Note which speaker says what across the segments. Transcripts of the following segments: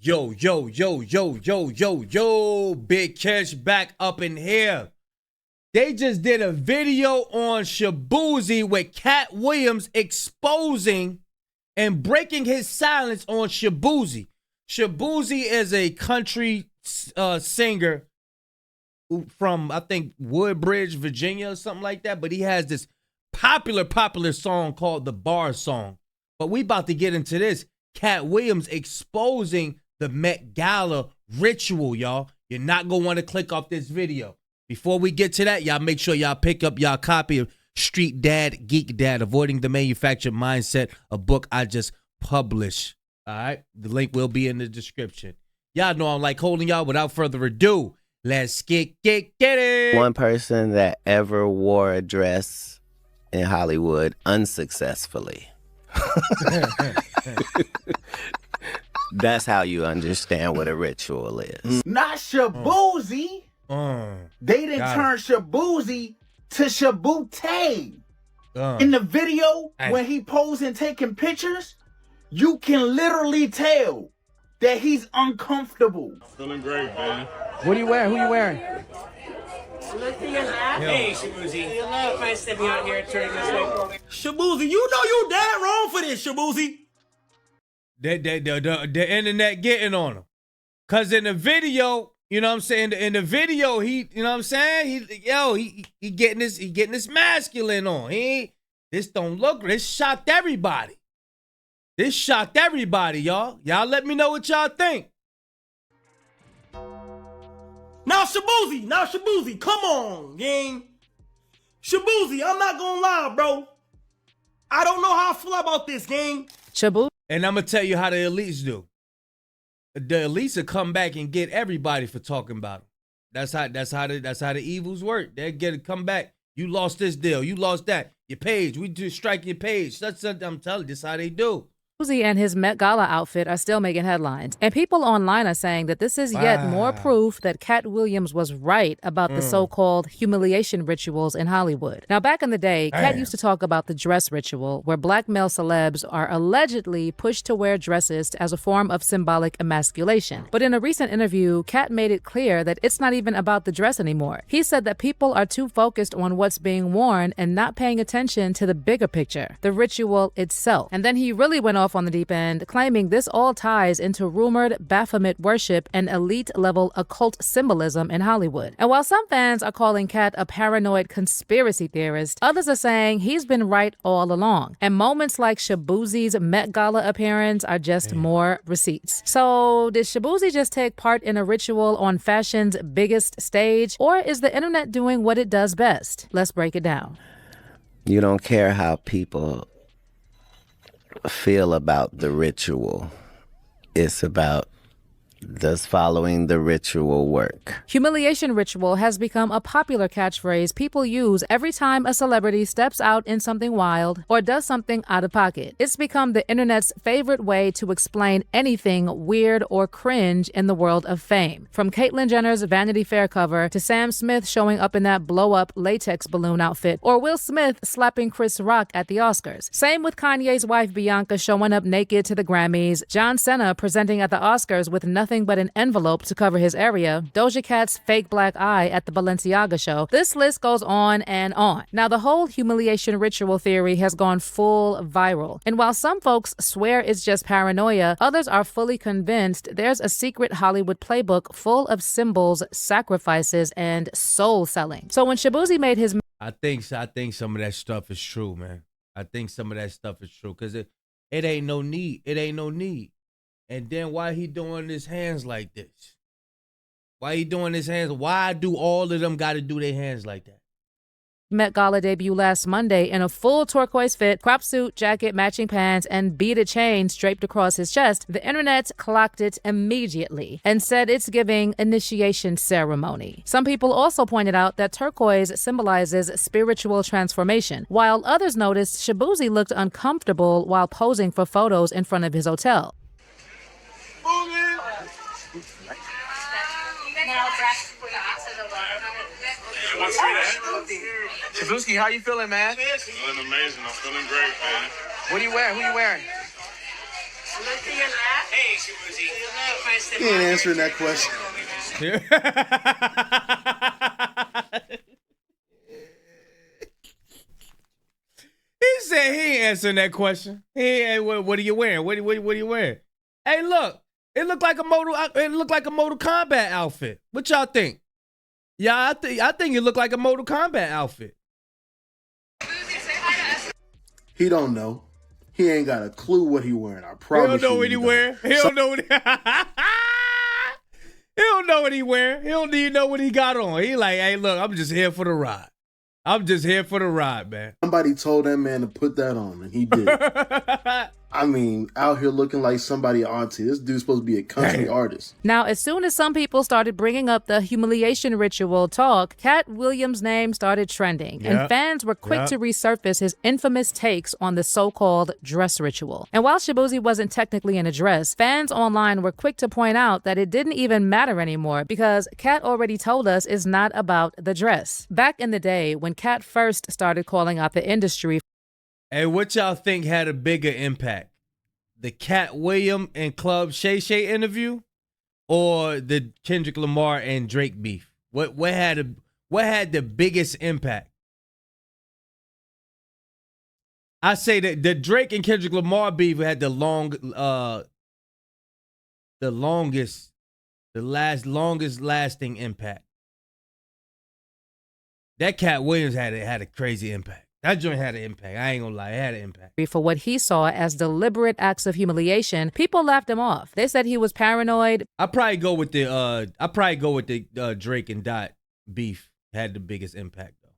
Speaker 1: Yo, yo, yo, yo, yo, yo, yo, Big Catch back up in here. They just did a video on Shaboozey with Katt Williams exposing and breaking his silence on Shaboozey. Shaboozey is a country singer from, I think, Woodbridge, Virginia or something like that. But he has this popular song called the Bar Song. But we about to get into this. Katt Williams exposing the Met Gala ritual, y'all. You're not going to want to click off this video. Before we get to that, y'all make sure y'all pick up y'all copy of Street Dad, Geek Dad, Avoiding the Manufactured Mindset, a book I just published. All right? The link will be in the description. Y'all know I'm like holding y'all. Without further ado, let's get it.
Speaker 2: One person that ever wore a dress in Hollywood unsuccessfully. That's how you understand what a ritual is.
Speaker 3: Not Shaboozey. They didn't turn Shaboozey to Shabootay. In the video, when he posing taking pictures, you can literally tell that he's uncomfortable.
Speaker 4: Feeling great, man.
Speaker 5: What are you wearing? Who you wearing?
Speaker 6: Hey, Shaboozey. You love my stepping out here turning this way.
Speaker 5: Shaboozey, you know you dead wrong for this, Shaboozey.
Speaker 1: The internet getting on him. Cause in the video, you know what I'm saying? In the video, he, you know what I'm saying? He getting this masculine on. This don't look, this shocked everybody. This shocked everybody, y'all. Y'all let me know what y'all think.
Speaker 5: Now Shaboozey, come on, gang. Shaboozey, I'm not gonna lie, bro. I don't know how I feel about this, gang.
Speaker 1: And I'm gonna tell you how the elites do. The elites will come back and get everybody for talking about them. That's how the evils work. They come back. You lost this deal. You lost that. Your page. We just strike your page. I'm telling you, this how they do.
Speaker 7: Shaboozey and his Met Gala outfit are still making headlines. And people online are saying that this is yet more proof that Katt Williams was right about the so-called humiliation rituals in Hollywood. Now, back in the day, Katt used to talk about the dress ritual, where black male celebs are allegedly pushed to wear dresses as a form of symbolic emasculation. But in a recent interview, Katt made it clear that it's not even about the dress anymore. He said that people are too focused on what's being worn and not paying attention to the bigger picture, the ritual itself. And then he really went off on the deep end, claiming this all ties into rumored Baphomet worship and elite-level occult symbolism in Hollywood. And while some fans are calling Katt a paranoid conspiracy theorist, others are saying he's been right all along. And moments like Shaboozey's Met Gala appearance are just more receipts. So did Shaboozey just take part in a ritual on fashion's biggest stage, or is the internet doing what it does best? Let's break it down.
Speaker 2: You don't care how people feel about the ritual. It's about, does following the ritual work?
Speaker 7: Humiliation ritual has become a popular catchphrase people use every time a celebrity steps out in something wild or does something out of pocket. It's become the internet's favorite way to explain anything weird or cringe in the world of fame. From Caitlyn Jenner's Vanity Fair cover to Sam Smith showing up in that blow-up latex balloon outfit, or Will Smith slapping Chris Rock at the Oscars. Same with Kanye's wife Bianca showing up naked to the Grammys, John Cena presenting at the Oscars with nothing but an envelope to cover his area, Doja Cat's fake black eye at the Balenciaga show. This list goes on and on. Now, the whole humiliation ritual theory has gone full viral. And while some folks swear it's just paranoia, others are fully convinced there's a secret Hollywood playbook full of symbols, sacrifices, and soul selling. So when Shaboozey made his...
Speaker 1: I think some of that stuff is true, man. I think some of that stuff is true, because it ain't no need. It ain't no need. And then why he doing his hands like this? Why he doing his hands? Why do all of them got to do their hands like that?
Speaker 7: Met Gala debut last Monday in a full turquoise fit, crop suit, jacket, matching pants, and beaded chains draped across his chest, the internet clocked it immediately and said it's giving initiation ceremony. Some people also pointed out that turquoise symbolizes spiritual transformation, while others noticed Shaboozey looked uncomfortable while posing for photos in front of his hotel.
Speaker 5: Shaboozey, how you feeling, man?
Speaker 4: Feeling amazing. I'm feeling great, man.
Speaker 5: What are you wearing? Who you wearing?
Speaker 6: Hey,
Speaker 4: He ain't answering that question.
Speaker 1: He said he ain't answering that question. He ain't, what are you wearing? What are you wearing? Hey, look, it looked like a Mortal Kombat outfit. What y'all think? Yeah, I think it looked like a Mortal Kombat outfit.
Speaker 4: He don't know. He ain't got a clue what he wearing. I promise you.
Speaker 1: He don't know what he wearing. He don't know what he don't know what he wearing. He don't even know what he got on. He like, hey, look, I'm just here for the ride. I'm just here for the ride, man.
Speaker 4: Somebody told that man to put that on, and he did. I mean, out here looking like somebody auntie. This dude's supposed to be a country artist.
Speaker 7: Now, as soon as some people started bringing up the humiliation ritual talk, Katt Williams' name started trending, and fans were quick to resurface his infamous takes on the so-called dress ritual. And while Shaboozey wasn't technically in a dress, fans online were quick to point out that it didn't even matter anymore because Katt already told us it's not about the dress. Back in the day, when Katt first started calling out the industry.
Speaker 1: Hey, what y'all think had a bigger impact? The Katt Williams and Club Shay Shay interview, or the Kendrick Lamar and Drake beef? What had the biggest impact? I say that the Drake and Kendrick Lamar beef had the longest lasting impact. That Katt Williams had a crazy impact. That joint had an impact. I ain't gonna lie, it had an impact.
Speaker 7: For what he saw as deliberate acts of humiliation, people laughed him off. They said he was paranoid.
Speaker 1: I probably go with the Drake and Dot beef had the biggest impact though.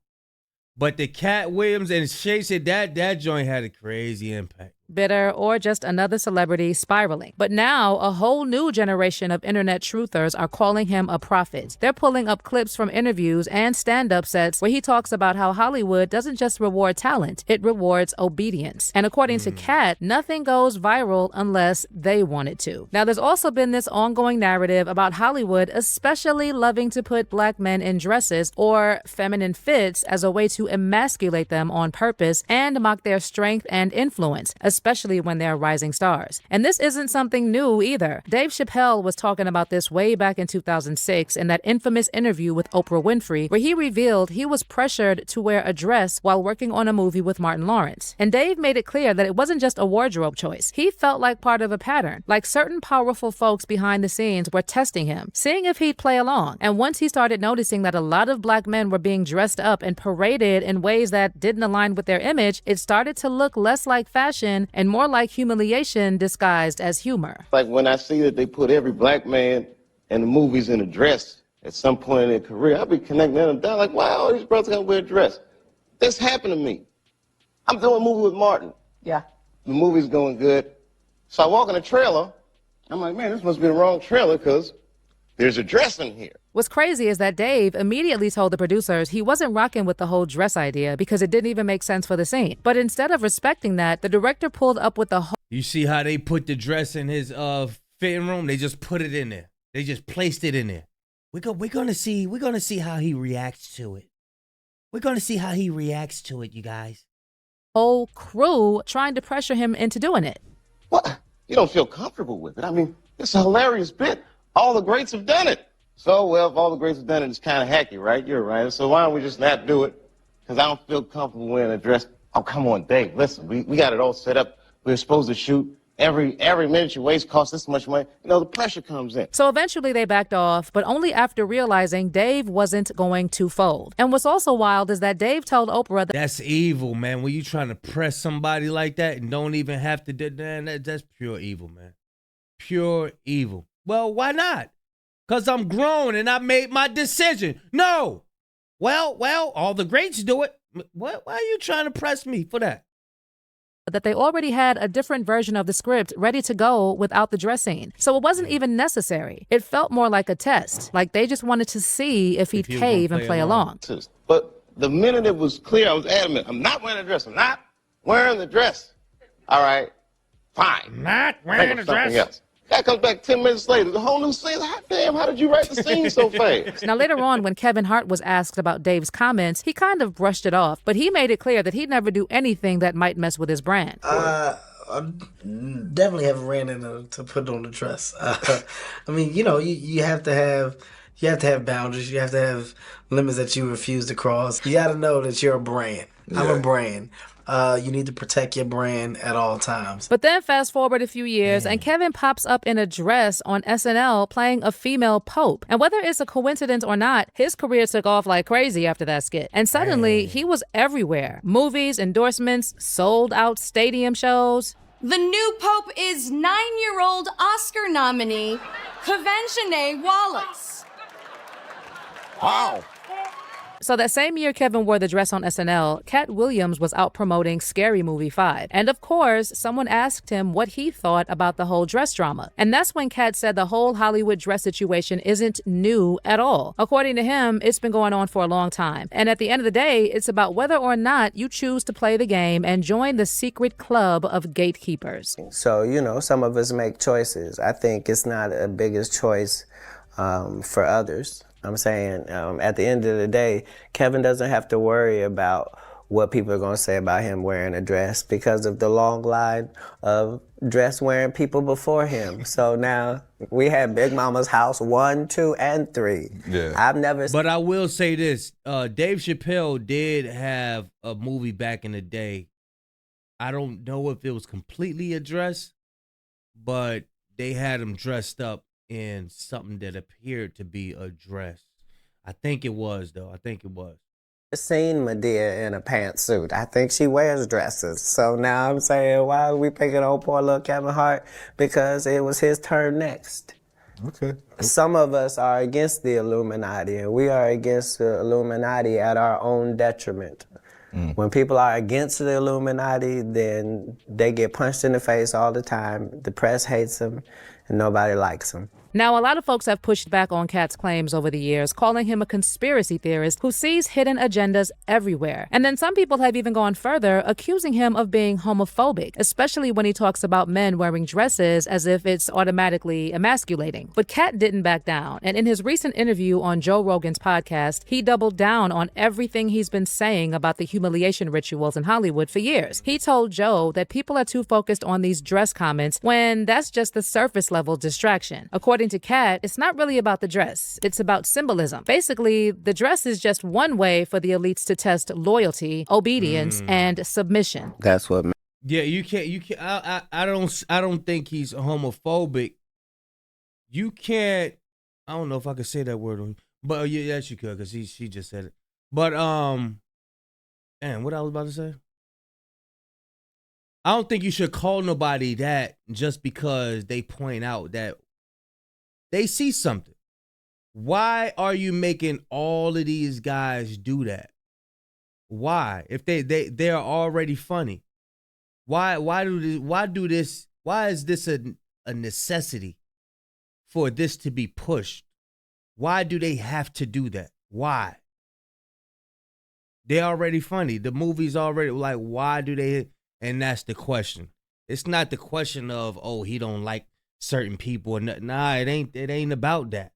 Speaker 1: But the Katt Williams and Shay said that joint had a crazy impact.
Speaker 7: Bitter, or just another celebrity spiraling. But now, a whole new generation of internet truthers are calling him a prophet. They're pulling up clips from interviews and stand-up sets where he talks about how Hollywood doesn't just reward talent, it rewards obedience. And according to Katt, nothing goes viral unless they want it to. Now, there's also been this ongoing narrative about Hollywood especially loving to put black men in dresses or feminine fits as a way to emasculate them on purpose and mock their strength and influence, especially when they're rising stars. And this isn't something new either. Dave Chappelle was talking about this way back in 2006 in that infamous interview with Oprah Winfrey, where he revealed he was pressured to wear a dress while working on a movie with Martin Lawrence. And Dave made it clear that it wasn't just a wardrobe choice. He felt like part of a pattern, like certain powerful folks behind the scenes were testing him, seeing if he'd play along. And once he started noticing that a lot of black men were being dressed up and paraded in ways that didn't align with their image, it started to look less like fashion and more like humiliation disguised as humor.
Speaker 8: Like when I see that they put every black man in the movies in a dress at some point in their career, I'll be connecting them down like, wow, all these brothers gotta wear a dress. This happened to me. I'm doing a movie with Martin. Yeah. The movie's going good. So I walk in the trailer. I'm like, man, this must be the wrong trailer because there's a dress in here.
Speaker 7: What's crazy is that Dave immediately told the producers he wasn't rocking with the whole dress idea because it didn't even make sense for the scene. But instead of respecting that, the director pulled up with the whole...
Speaker 1: You see how they put the dress in his fitting room? They just put it in there. They just placed it in there. We're gonna see how he reacts to it. We're gonna see how he reacts to it, you guys.
Speaker 7: Whole crew trying to pressure him into doing it.
Speaker 8: What? You don't feel comfortable with it? I mean, it's a hilarious bit. All the greats have done it. So, well, if all the greats have done it, it's kind of hacky, right? You're right. So why don't we just not do it? Because I don't feel comfortable wearing a dress. Oh, come on, Dave. Listen, we got it all set up. We're supposed to shoot. Every minute you waste costs this much money. You know, the pressure comes in.
Speaker 7: So eventually they backed off, but only after realizing Dave wasn't going to fold. And what's also wild is that Dave told Oprah that...
Speaker 1: That's evil, man. When you trying to press somebody like that and don't even have to do that, that's pure evil, man. Pure evil. Well, why not? Because I'm grown and I made my decision. No. Well, all the greats do it. Why are you trying to press me for that?
Speaker 7: That they already had a different version of the script ready to go without the dress scene. So it wasn't even necessary. It felt more like a test. Like they just wanted to see if he'd cave and play along.
Speaker 8: But the minute it was clear, I was adamant. I'm not wearing a dress. I'm not wearing the dress. All right. Fine.
Speaker 1: Not wearing a dress.
Speaker 8: Else. Guy comes back 10 minutes later. The whole new scene. Damn, how did you write the scene so fast?
Speaker 7: Now, later on, when Kevin Hart was asked about Dave's comments, he kind of brushed it off. But he made it clear that he'd never do anything that might mess with his brand.
Speaker 9: I definitely haven't ran into to put on the dress. I mean, you have to have boundaries. You have to have limits that you refuse to cross. You got to know that you're a brand. Yeah. I'm a brand. You need to protect your brand at all times.
Speaker 7: But then fast forward a few years, and Kevin pops up in a dress on SNL playing a female pope. And whether it's a coincidence or not, his career took off like crazy after that skit. And suddenly, he was everywhere. Movies, endorsements, sold-out stadium shows.
Speaker 10: The new pope is 9-year-old Oscar nominee, Kavenshané Wallace.
Speaker 7: Wow. So that same year Kevin wore the dress on SNL, Katt Williams was out promoting Scary Movie 5. And of course, someone asked him what he thought about the whole dress drama. And that's when Katt said the whole Hollywood dress situation isn't new at all. According to him, it's been going on for a long time. And at the end of the day, it's about whether or not you choose to play the game and join the secret club of gatekeepers.
Speaker 2: So, some of us make choices. I think it's not a biggest choice for others. I'm saying at the end of the day, Kevin doesn't have to worry about what people are going to say about him wearing a dress because of the long line of dress wearing people before him. So now we had Big Mama's House 1, 2, and 3. Yeah. I've never.
Speaker 1: But I will say this: Dave Chappelle did have a movie back in the day. I don't know if it was completely a dress, but they had him dressed up in something that appeared to be a dress. I think it was, though. I think it was.
Speaker 2: I've seen Medea in a pantsuit. I think she wears dresses. So now I'm saying, why are we picking on poor little Kevin Hart? Because it was his turn next. Okay. Some of us are against the Illuminati, and we are against the Illuminati at our own detriment. When people are against the Illuminati, then they get punched in the face all the time. The press hates them, and nobody likes them.
Speaker 7: Now, a lot of folks have pushed back on Katt's claims over the years, calling him a conspiracy theorist who sees hidden agendas everywhere. And then some people have even gone further, accusing him of being homophobic, especially when he talks about men wearing dresses as if it's automatically emasculating. But Katt didn't back down. And in his recent interview on Joe Rogan's podcast, he doubled down on everything he's been saying about the humiliation rituals in Hollywood for years. He told Joe that people are too focused on these dress comments when that's just the surface level distraction. According to Katt, it's not really about the dress. It's about symbolism. Basically, the dress is just one way for the elites to test loyalty, obedience, and submission.
Speaker 2: That's what.
Speaker 1: Yeah, you can't. I don't think he's homophobic. You can't. I don't know if I could say that word, but yes, you could, because she just said it. But what I was about to say. I don't think you should call nobody that just because they point out that they see something. Why are you making all of these guys do that? Why? If they're already funny. Why do this? Why is this a necessity for this to be pushed? Why do they have to do that? Why? They're already funny. The movie's already like, why do they? And that's the question. It's not the question of, oh, he don't like certain people. Nah, it ain't about that.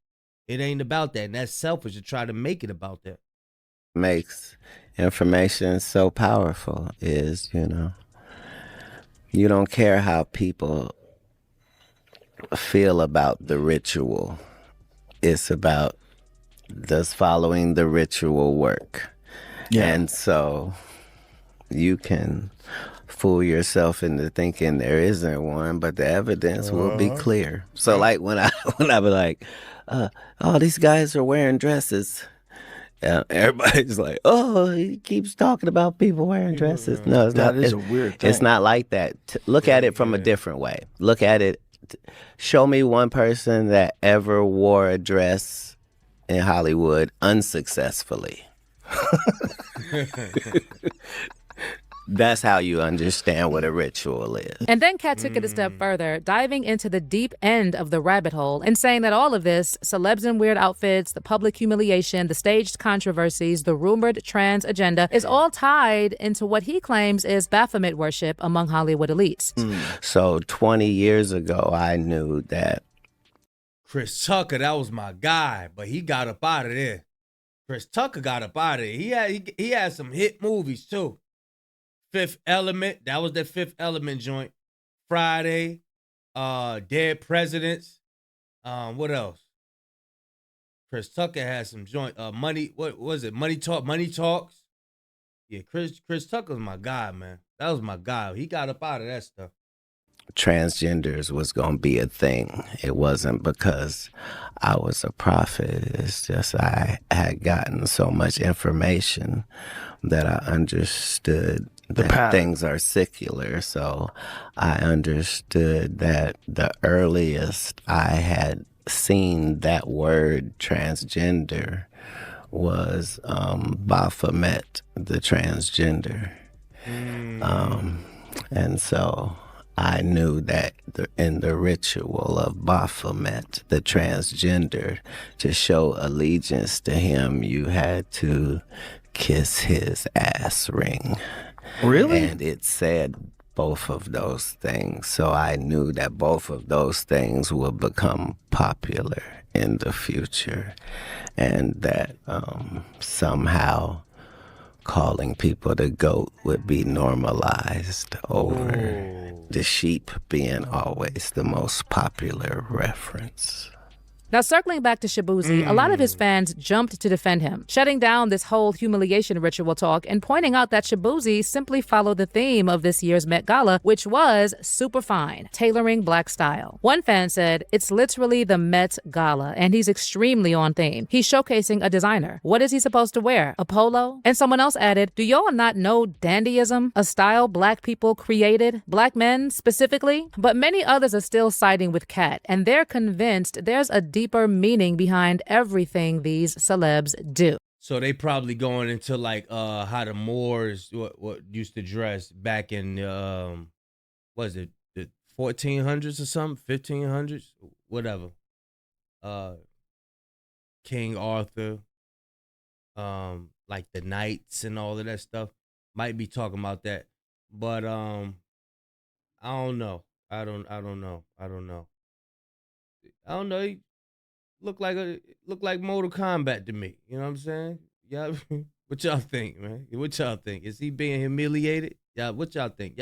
Speaker 1: It ain't about that. And that's selfish to try to make it about that.
Speaker 2: Makes information so powerful is, you don't care how people feel about the ritual. It's about does following the ritual work. Yeah. And so you can fool yourself into thinking there isn't one, but the evidence will be clear. So like when I be like, oh, these guys are wearing dresses. Everybody's like, oh, he keeps talking about people wearing dresses. No, it's not.
Speaker 3: That is a weird thing.
Speaker 2: It's not like that. Look at it from a different way. Look at it. Show me one person that ever wore a dress in Hollywood unsuccessfully. That's how you understand what a ritual is.
Speaker 7: And then Katt took it a step further, diving into the deep end of the rabbit hole and saying that all of this, celebs in weird outfits, the public humiliation, the staged controversies, the rumored trans agenda, is all tied into what he claims is Baphomet worship among Hollywood elites.
Speaker 2: So 20 years ago, I knew that
Speaker 1: Chris Tucker, that was my guy, but he got up out of there. Chris Tucker got up out of there. He had some hit movies too. Fifth Element, that was that Fifth Element joint. Friday, Dead Presidents. What else? Chris Tucker has some joint money. What was it? Money Talks. Yeah, Chris Tucker's my guy, man. That was my guy. He got up out of that stuff.
Speaker 2: Transgenders was going to be a thing. It wasn't because I was a prophet. It's just I had gotten so much information that I understood that things are secular. So I understood that the earliest I had seen that word transgender was Baphomet, the transgender. And so I knew that in the ritual of Baphomet, the transgender, to show allegiance to him, you had to kiss his ass ring.
Speaker 3: Really?
Speaker 2: And it said both of those things. So I knew that both of those things would become popular in the future, and that somehow calling people the goat would be normalized over the sheep being always the most popular reference.
Speaker 7: Now, circling back to Shaboozey, a lot of his fans jumped to defend him, shutting down this whole humiliation ritual talk and pointing out that Shaboozey simply followed the theme of this year's Met Gala, which was super fine, tailoring black style. One fan said, "It's literally the Met Gala, and he's extremely on theme. He's showcasing a designer. What is he supposed to wear? A polo?" And someone else added, "Do y'all not know dandyism, a style black people created, black men specifically?" But many others are still siding with Katt, and they're convinced there's a deeper meaning behind everything these celebs do.
Speaker 1: So they probably going into like how the Moors what used to dress back in was it the 1400s or something, 1500s, whatever. King Arthur, like the knights and all of that stuff. Might be talking about that, but I don't know. I don't know. He look like Mortal Kombat to me. You know what I'm saying? Yeah. What y'all think, man? What y'all think? Is he being humiliated? Yeah. What y'all think?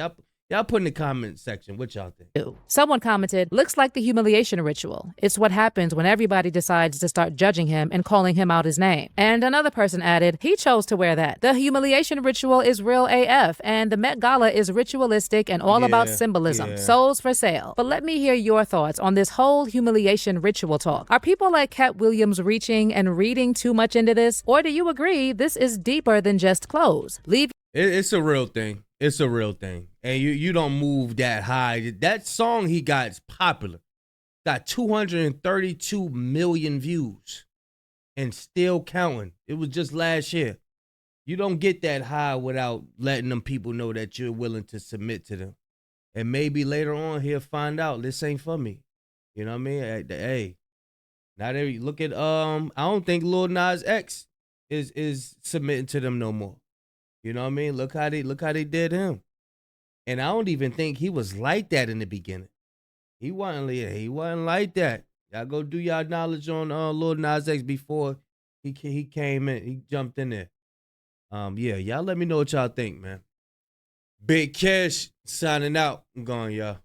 Speaker 1: Y'all put in the comment section. What y'all think?
Speaker 7: Someone commented, "Looks like the humiliation ritual. It's what happens when everybody decides to start judging him and calling him out his name." And another person added, "He chose to wear that. The humiliation ritual is real AF, and the Met Gala is ritualistic and all about symbolism.
Speaker 1: Yeah.
Speaker 7: Souls for sale." But let me hear your thoughts on this whole humiliation ritual talk. Are people like Katt Williams reaching and reading too much into this? Or do you agree this is deeper than just clothes?
Speaker 1: It's a real thing. It's a real thing. And you don't move that high. That song he got is popular. Got 232 million views and still counting. It was just last year. You don't get that high without letting them people know that you're willing to submit to them. And maybe later on he'll find out this ain't for me. You know what I mean? Hey, not every look at I don't think Lil Nas X is submitting to them no more. You know what I mean? Look how they did him. And I don't even think he was like that in the beginning. He wasn't like that. Y'all go do y'all knowledge on Lil Nas X before he came in. He jumped in there. Yeah, y'all let me know what y'all think, man. Big Cash signing out. I'm going, y'all.